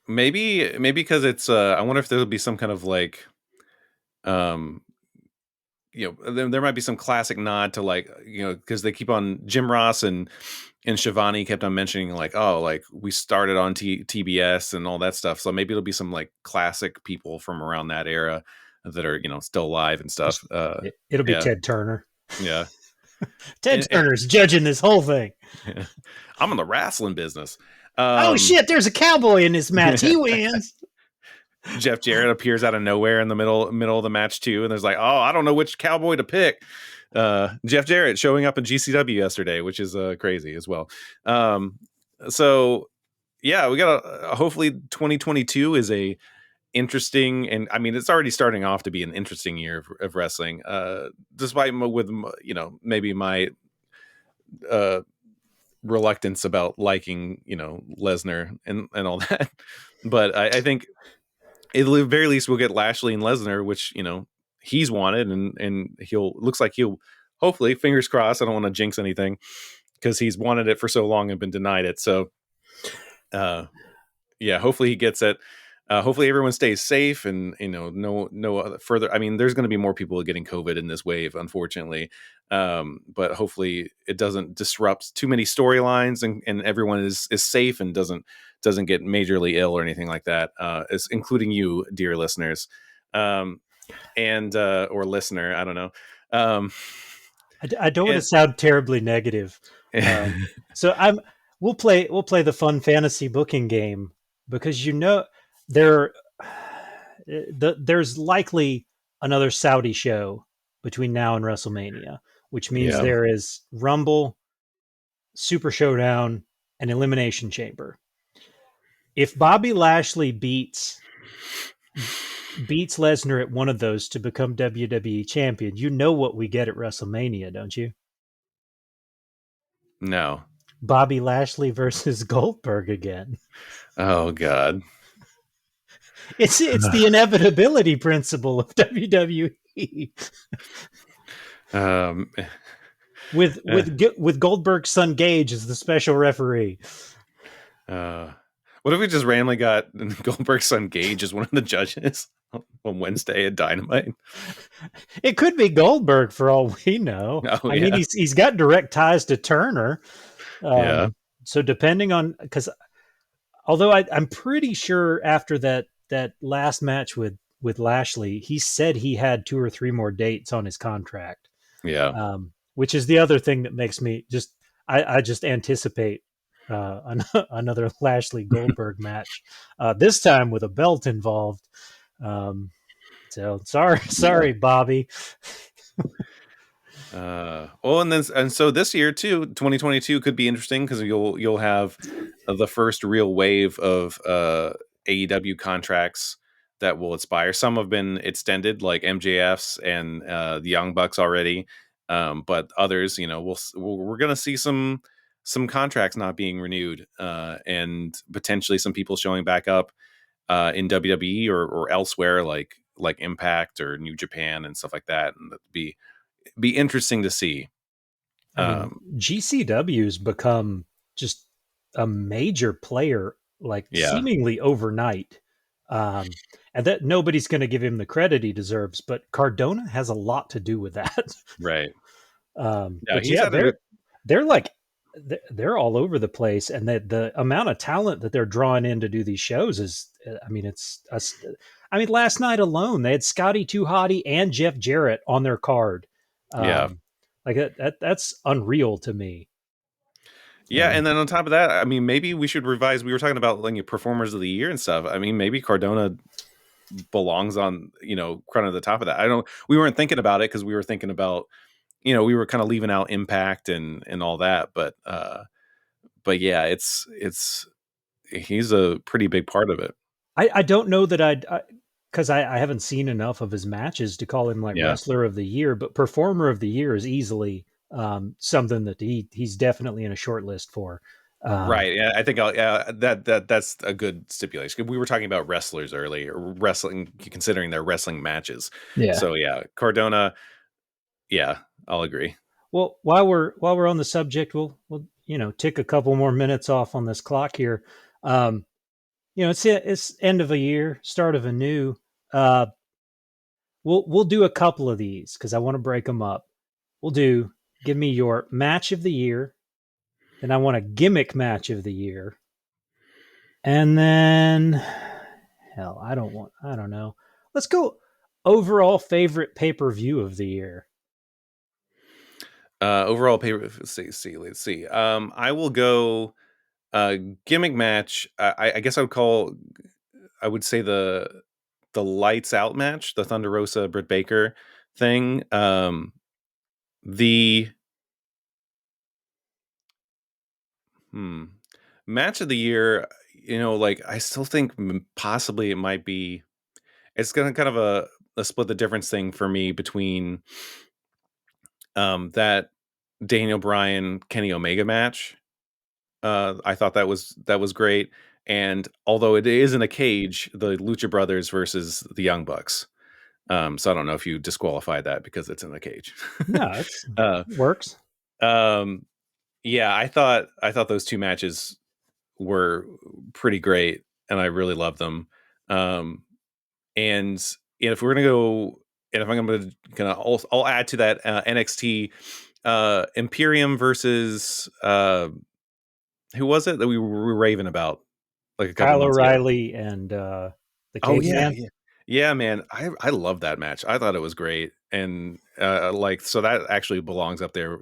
maybe because it's I wonder if there'll be some kind of like um there might be some classic nod to like because they keep on Jim Ross and Shivani kept on mentioning like, oh, like we started on TBS and all that stuff. So maybe it'll be some like classic people from around that era that are still alive and stuff. It'll be Yeah, Ted Turner. yeah. Ted And Turner's judging this whole thing. I'm in the wrestling business. Oh Um, shit! There's a cowboy in this match. He wins. Jeff Jarrett appears out of nowhere in the middle of the match too, and there's like, oh, I don't know which cowboy to pick. Jeff Jarrett showing up in GCW yesterday, which is crazy as well. So yeah, we got hopefully 2022 is a interesting, and I mean it's already starting off to be an interesting year of wrestling. Despite maybe my uh, reluctance about liking Lesnar and all that, but I think at the very least we'll get Lashley and Lesnar, which he's wanted, and he'll looks like he'll hopefully, fingers crossed. I don't want to jinx anything because he's wanted it for so long and been denied it. So, yeah, hopefully he gets it. hopefully everyone stays safe, and no other further. I mean, there's going to be more people getting COVID in this wave, unfortunately. But hopefully it doesn't disrupt too many storylines, and everyone is safe and doesn't get majorly ill or anything like that. Including you, dear listeners, and or listener, I don't know. Um, I don't want to and sound terribly negative. So we'll play the fun fantasy booking game because there there's likely another Saudi show between now and WrestleMania, which means yeah, there is Rumble, Super Showdown, and Elimination Chamber. If Bobby Lashley beats Lesnar at one of those to become WWE champion, you know what we get at WrestleMania, don't you? no. Bobby Lashley versus Goldberg again. Oh God. It's the inevitability principle of WWE. um, with eh, with Goldberg's son Gage as the special referee. uh, what if we just randomly got Goldberg's son Gage as one of the judges on Wednesday at Dynamite? It could be Goldberg for all we know. Oh I mean, yeah, he's got direct ties to Turner. Um, yeah, so depending on because although I'm pretty sure after that last match with Lashley, he said he had 2 or 3 more dates on his contract. yeah. Which is the other thing that makes me just I just anticipate another Lashley Goldberg match, this time with a belt involved. So sorry, Bobby. Well, and so this year too, 2022 could be interesting because you'll have the first real wave of AEW contracts that will expire. Some have been extended, like MJF's and the Young Bucks already, but others, we're going to see some contracts not being renewed, and potentially some people showing back up in WWE or elsewhere, like Impact or New Japan and stuff like that, and that'd be interesting to see. I mean, Um, GCW's become just a major player, like yeah, seemingly overnight. Um, and that nobody's going to give him the credit he deserves, but Cardona has a lot to do with that. right. No, But he's yeah, had a they're like they're all over the place, and the amount of talent that they're drawing in to do these shows is, I mean, I mean, last night alone they had Scotty Too Hottie and Jeff Jarrett on their card. yeah, Um, like that's unreal to me. yeah. Um, And then on top of that, I mean, maybe we should revise. We were talking about like performers of the year and stuff. I mean, maybe Cardona belongs on kind of the top of that. I don't. We weren't thinking about it because we were thinking about we were kind of leaving out Impact and all that, but yeah, it's he's a pretty big part of it. I don't know that because I haven't seen enough of his matches to call him like Yeah. wrestler of the year, but performer of the year is easily something that he's definitely in a short list for. Um, Right. Yeah, I think that's a good stipulation. We were talking about wrestlers earlier, wrestling, considering their wrestling matches. yeah. So yeah, Cardona. Yeah, I'll agree. Well, while we're on the subject, we'll tick a couple more minutes off on this clock here. Um, it's end of a year, start of a new. Uh, we'll do a couple of these because I want to break them up. Give me your match of the year, then I want a gimmick match of the year, and then hell, I don't know. Let's go overall favorite pay per view of the year. Overall paper. Let's see. I will go uh gimmick match. I guess I would say the lights out match, the Thunder Rosa Britt Baker thing. The hmm, match of the year. Like I still think possibly it might be. It's gonna kind of a split the difference thing for me between that Daniel Bryan Kenny Omega match. I thought that was great. And although it is in a cage, the Lucha Brothers versus the Young Bucks. So I don't know if you disqualify that because it's in the cage. No, uh, it works. um, yeah, I thought those two matches were pretty great, and I really loved them. Um, and if we're gonna go, and if I'm gonna I'll add to that NXT Imperium versus who was it that we were raving about like a couple Kyle months ago? O'Reilly and the Oh yeah, Caveman. yeah, yeah, man. I love that match. I thought it was great, and like so that actually belongs up there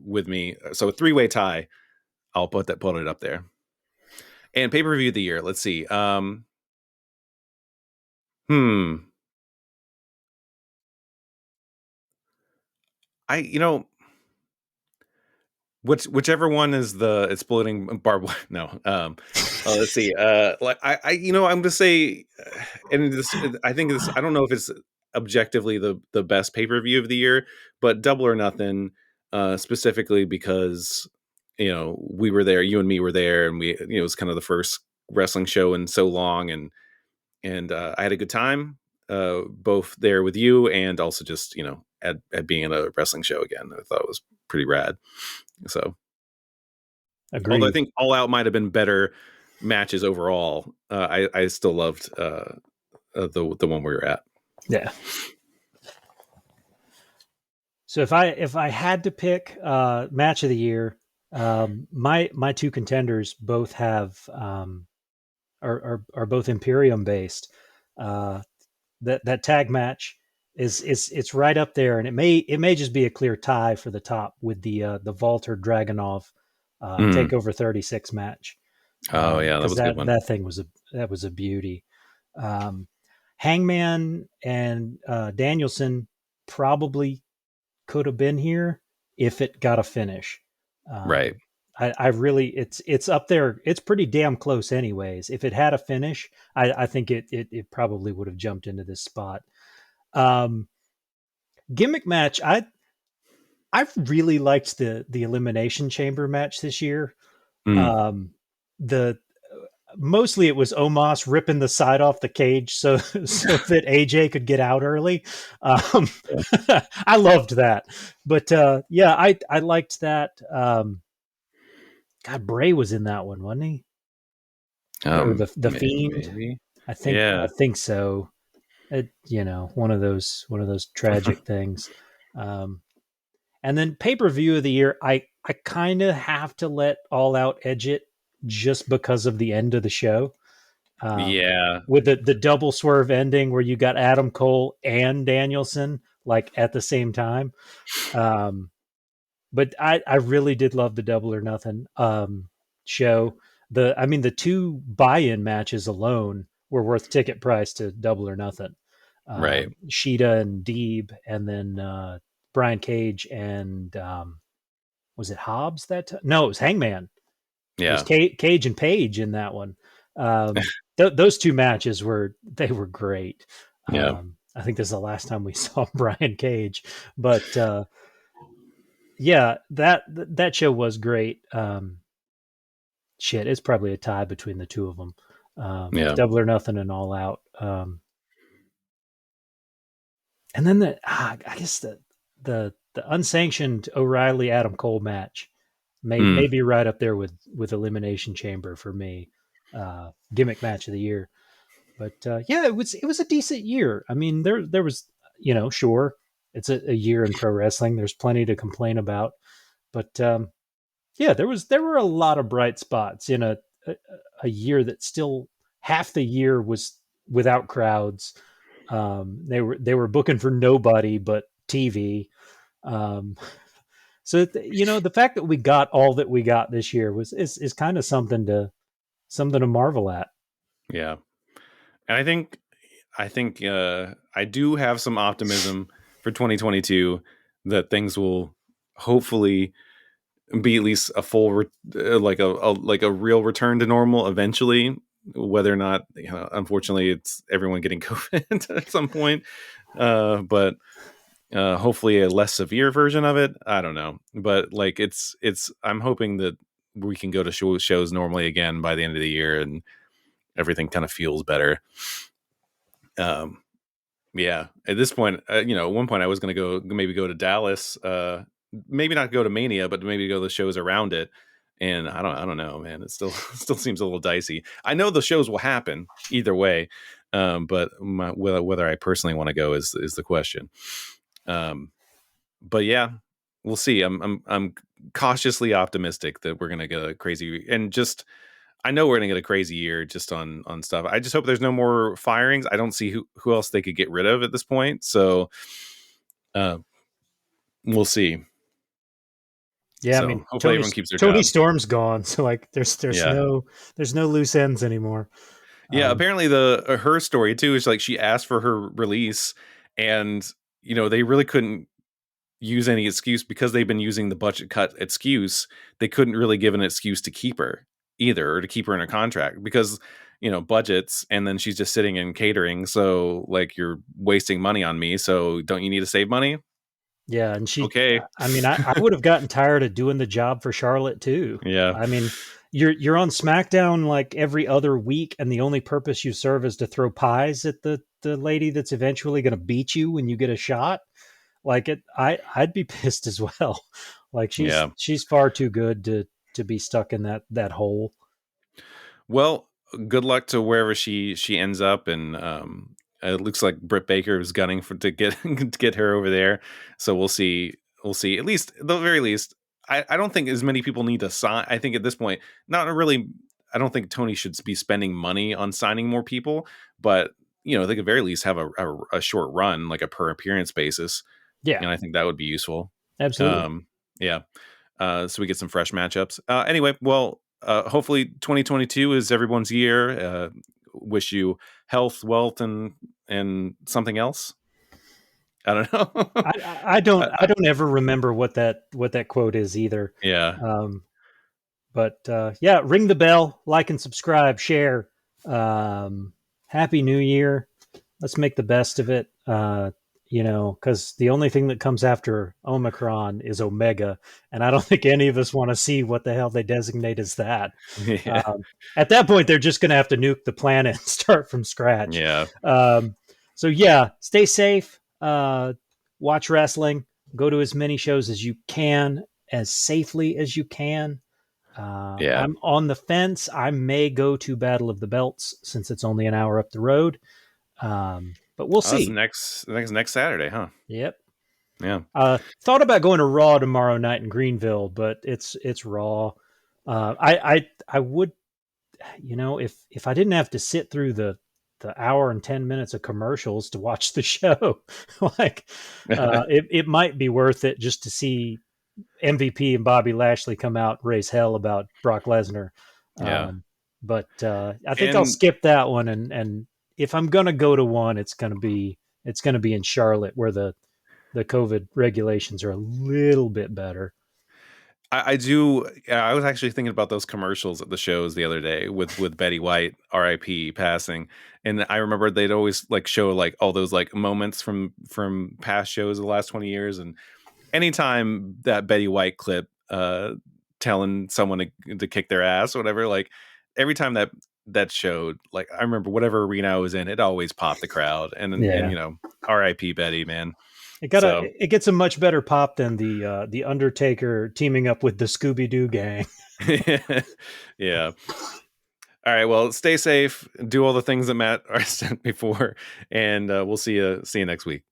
with me. So a 3-way tie. I'll put it up there. And pay per view of the year. Let's see. Hmm. I whichever one is the exploding barbed wire. No. Let's see. Like I'm gonna say, and this, I think this. I don't know if it's objectively the best pay per view of the year, but Double or Nothing, specifically because we were there, you and me were there, and we it was kind of the first wrestling show in so long, and I had a good time, both there with you and also just at being in a wrestling show again. I thought it was pretty rad. So, although I Agreed. think All Out might have been better matches overall, I still loved the one we were at. Yeah. So if I had to pick match of the year, my two contenders both have are both Imperium based. Uh, that tag match is it's right up there, and it may just be a clear tie for the top with the Walter Dragunov Mm. Takeover 36 match, Oh yeah, that because was a good one. that thing was a beauty. Um, Hangman and Danielson probably could have been here if it got a finish. Right. I really it's up there. It's pretty damn close, anyways. If it had a finish, I think it probably would have jumped into this spot. Um, Gimmick match. I've really liked the Elimination Chamber match this year. Mm. Um, the Mostly it was Omos ripping the side off the cage so that AJ could get out early. Um, Yeah. I loved that, but yeah, I liked that. God, Bray was in that one, wasn't he? Or the Fiend? Maybe. I Yeah. think so. One of those tragic things. Um, and then pay per view of the year, I kind of have to let All Out edge it just because of the end of the show. Yeah. With the double swerve ending where you got Adam Cole and Danielson like at the same time. Um, but I really did love the Double or Nothing show. The two buy-in matches alone were worth ticket price to Double or Nothing. Right. Sheeta and Deeb, and then Brian Cage and was it Hobbs that time? No, it was Hangman. It was Yeah. Cage and Page in that one. Those two matches were great. Yeah. I think this is the last time we saw Brian Cage, but yeah, that show was great. Shit, it's probably a tie between the two of them. Yeah. Double or Nothing and All Out. And then I guess the unsanctioned O'Reilly Adam Cole match may Mm. be right up there with Elimination Chamber for me. Gimmick match of the year. But yeah, it was a decent year. I mean, there was sure, it's a year in pro wrestling. There's plenty to complain about, but yeah, there were a lot of bright spots in a year that still half the year was without crowds. They were booking for nobody but TV. Um, so the fact that we got all that we got this year is kind of something to marvel at. Yeah. And I think I do have some optimism for 2022 that things will hopefully be at least a full like a real return to normal eventually, whether or not unfortunately it's everyone getting COVID at some point, but hopefully a less severe version of it. I don't know, but like it's I'm hoping that we can go to shows normally again by the end of the year and everything kind of feels better. um yeah, at this point, at one point I was going to go to Dallas, maybe not go to Mania, but maybe go to the shows around it. And I don't know, man. It still still seems a little dicey. I know the shows will happen either way, But whether I personally want to go is the question. But yeah, we'll see. I'm cautiously optimistic that we're gonna get a crazy, and just I know we're gonna get a crazy year just on stuff. I just hope there's no more firings. I don't see who else they could get rid of at this point. So uh, we'll see. Yeah, I So mean hopefully everyone keeps their Tony job. Storm's gone, so like Yeah. there's no loose ends anymore. Yeah, Um, apparently the her story too is like she asked for her release, and they really couldn't use any excuse because they've been using the budget cut excuse. They couldn't really give an excuse to keep her either, or to keep her in a contract because budgets, and then she's just sitting in catering. So like, you're wasting money on me. So don't you need to save money? yeah, and Okay. I mean, I would have gotten tired of doing the job for Charlotte too. Yeah. I mean, you're on SmackDown like every other week, and the only purpose you serve is to throw pies at the lady that's eventually going to beat you when you get a shot. Like I'd be pissed as well. Like Yeah. she's far too good to be stuck in that hole. Well, good luck to wherever she ends up, and it looks like Britt Baker is gunning to get to get her over there. So we'll see. We'll see. At least, at the very least, I don't think as many people need to sign. I think at this point, not really. I don't think Tony should be spending money on signing more people, but they could very least have a short run, like a per appearance basis, Yeah, and I think that would be useful. absolutely. Um, yeah. So we get some fresh matchups. Anyway, well, hopefully 2022 is everyone's year. Wish you health, wealth, and something else. I don't know. I don't ever remember what that quote is either. Yeah, Um, but yeah, ring the bell, like and subscribe, share. Happy New Year. Let's make the best of it. Because the only thing that comes after Omicron is Omega, and I don't think any of us want to see what the hell they designate as that. yeah, Um, at that point, they're just going to have to nuke the planet and start from scratch. yeah, Um, so yeah, stay safe. Watch wrestling. Go to as many shows as you can, as safely as you can. yeah. I'm on the fence. I may go to Battle of the Belts since it's only an hour up the road. But we'll Oh, that's see. next Saturday, huh? Yep. Yeah, Thought about going to Raw tomorrow night in Greenville, but it's Raw. I would, if I didn't have to sit through the hour and 10 minutes of commercials to watch the show, like it might be worth it just to see MVP and Bobby Lashley come out and raise hell about Brock Lesnar. yeah. But I think I'll And skip that one, and if I'm gonna go to one, it's gonna be in Charlotte where the COVID regulations are a little bit better. I do. I was actually thinking about those commercials at the shows the other day with Betty White, R.I.P. passing, and I remember they'd always like show like all those like moments from past shows of the last 20 years, and anytime that Betty White clip, telling someone to kick their ass, or whatever, like every time that showed, like I remember whatever arena I was in, it always popped the crowd, and Yeah, R.I.P. Betty, man. So it gets a much better pop than the Undertaker teaming up with the Scooby Doo gang. yeah. All right. Well, stay safe. Do all the things that Matt said before, and we'll see you next week.